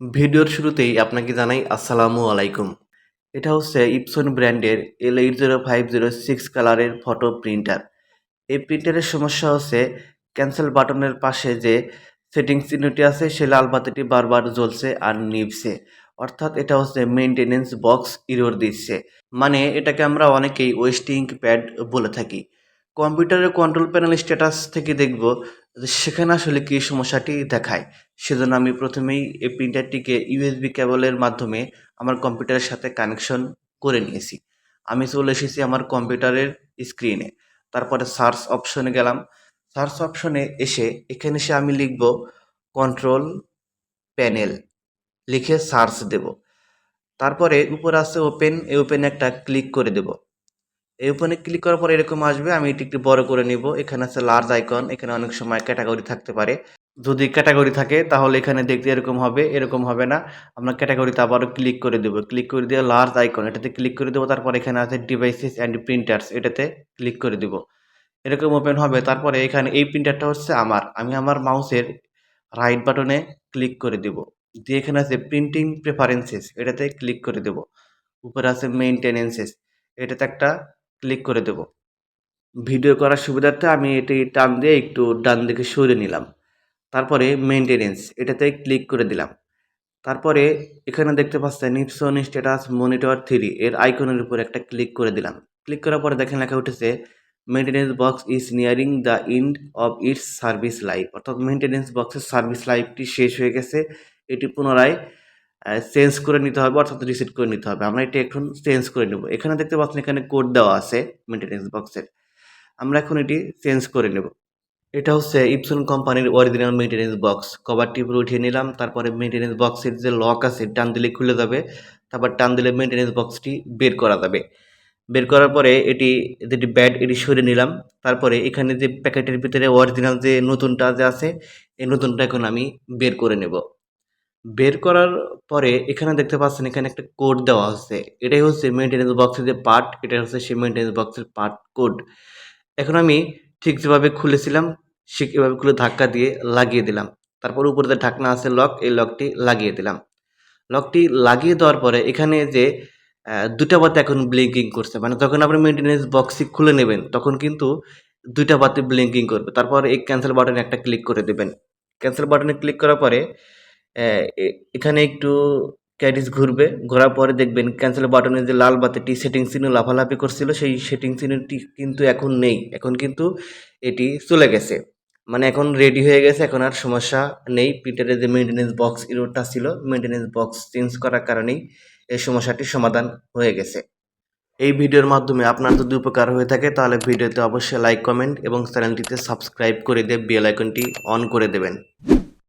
ভিডিওর শুরুতেই আপনাকে জানাই আসসালামু আলাইকুম। এটা হচ্ছে ইপসন ব্র্যান্ডের L80506 কালারের ফটো প্রিন্টার। এই প্রিন্টারের সমস্যা হচ্ছে ক্যান্সেল বাটনের পাশে যে সেটিংস চিহ্নটি আছে সে লাল বাতিটি বারবার জ্বলছে আর নিভছে। অর্থাৎ এটা হচ্ছে মেইনটেনেন্স বক্স এরর দিচ্ছে। মানে এটাকে আমরা অনেকেই ওয়েস্টিং প্যাড বলে থাকি। কম্পিউটারের কন্ট্রোল প্যানেল স্ট্যাটাস থেকে দেখব যে সেখানে আসলে কী সমস্যাটি দেখায়। সেজন্য আমি প্রথমেই এই প্রিন্টারটিকে ইউএসবি কেবলের মাধ্যমে আমার কম্পিউটারের সাথে কানেকশন করে নিয়েছি। আমি চলে এসেছি আমার কম্পিউটারের স্ক্রিনে। তারপরে সার্চ অপশনে গেলাম। সার্চ অপশনে এখানে এসে আমি লিখব কন্ট্রোল প্যানেল, লিখে সার্চ দেব। তারপরে উপরে আছে ওপেন, এই ওপেনে একটা ক্লিক করে দেব। এই ওপেনে ক্লিক করার পরে এরকম আসবে, আমি এটি একটু বড় করে নিব। এখানে আছে লার্জ আইকন, এখানে অনেক সময় ক্যাটাগরি থাকতে পারে। যদি ক্যাটাগরি থাকে তাহলে এখানে দেখতে এরকম হবে, এরকম হবে না। আমরা ক্যাটাগরিতে আবারও ক্লিক করে দেব। ক্লিক করে দিয়ে লার্জ আইকন এটাতে ক্লিক করে দেবো। তারপর এখানে আছে ডিভাইসেস অ্যান্ড প্রিন্টার্স, এটাতে ক্লিক করে দেব। এরকম ওপেন হবে। তারপরে এখানে এই প্রিন্টারটা হচ্ছে আমার। আমি আমার মাউসের রাইট বাটনে ক্লিক করে দেব। দিয়ে এখানে আছে প্রিন্টিং প্রেফারেন্সেস, এটাতে ক্লিক করে দেব। উপরে আছে মেইনটেনেন্সেস, এটাতে একটা ক্লিক করে দেব। ভিডিও করার সুবিধার্থে আমি এটি টান দিয়ে একটু ডান দিকে সরিয়ে নিলাম। তারপরে মেইনটেনেন্স এটাতে ক্লিক করে দিলাম। তারপরে এখানে দেখতে পাচ্ছেন ইপসন স্ট্যাটাস মনিটর 3 এর আইকনের উপর একটা ক্লিক করে দিলাম। ক্লিক করার পরে দেখেন লেখা উঠেছে maintenance box is nearing the end of its service life. অর্থাৎ মেইনটেনেন্স বক্সের সার্ভিস লাইফটি শেষ হয়ে গেছে। এটি পুনরায় চেঞ্জ করে নিতে হবে, অর্থাৎ রিসেট করে নিতে হবে। আমরা এটি এখন চেঞ্জ করে নেব। এখানে দেখতে পাচ্ছেন এখানে কোড দেওয়া আছে মেইনটেনেন্স বক্সের। আমরা এখন এটি চেঞ্জ করে নেব। এটা হচ্ছে ইপসন কোম্পানির অরিজিনাল মেইনটেনেন্স বক্স। কভারটি পুরো উঠিয়ে নিলাম। তারপরে মেইনটেনেন্স বক্সের যে লক আছে টান দিলে খুলে যাবে। তারপর টান দিলে মেইনটেনেন্স বক্সটি বের করা যাবে। বের করার পরে এটি যেটি ব্যাড এটি সরিয়ে নিলাম। তারপরে এখানে যে প্যাকেটের ভিতরে অরিজিনাল যে নতুনটা যে আছে এই নতুনটা এখন আমি বের করে নেব। বের করার পরে এখানে দেখতে পাচ্ছেন এখানে একটা কোড দেওয়া আছে। এটাই হচ্ছে মেইনটেনেন্স বক্সের যে পার্ট, এটা হচ্ছে সেই মেইনটেনেন্স বক্সের পার্ট কোড। এখন আমি ঠিক যেভাবে খুলেছিলাম ঠিক এভাবে খুলে ধাক্কা দিয়ে লাগিয়ে দিলাম। তারপর উপরে যে ঢাকনা আছে লক, এই লকটি লাগিয়ে দিলাম। লকটি লাগিয়ে দেওয়ার পরে এখানে যে ২ টা বাতি এখন ব্লিঙ্কিং করছে। মানে যখন আপনি মেইনটেনেন্স বক্সটি খুলে নেবেন তখন কিন্তু ২ টা বাতি ব্লিঙ্কিং করবে। তারপর এই ক্যানসেল বাটনে একটা ক্লিক করে দেবেন। ক্যানসেল বাটনে ক্লিক করার পরে অ্যা এ এখানে একটু ক্যাডিস ঘুরবে। ঘোরার পরে দেখবেন ক্যানসেল বাটনের যে লাল বাতিটি সেটিং চিহ্ন লাফালাফি করছিল সেই সেটিং চিহ্নটি কিন্তু এখন নেই। এখন কিন্তু এটি চলে গেছে। মানে এখন রেডি হয়ে গেছে, এখন আর সমস্যা নেই। প্রিন্টারের যে মেইনটেনেন্স বক্স এররটা ছিল, মেইনটেনেন্স বক্স চেঞ্জ করার কারণেই এই সমস্যাটির সমাধান হয়ে গেছে। এই ভিডিওর মাধ্যমে আপনার যদি উপকার হয়ে থাকে তাহলে ভিডিওতে অবশ্যই লাইক, কমেন্ট এবং চ্যানেলটিতে সাবস্ক্রাইব করে দিয়ে বেল আইকনটি অন করে দেবেন।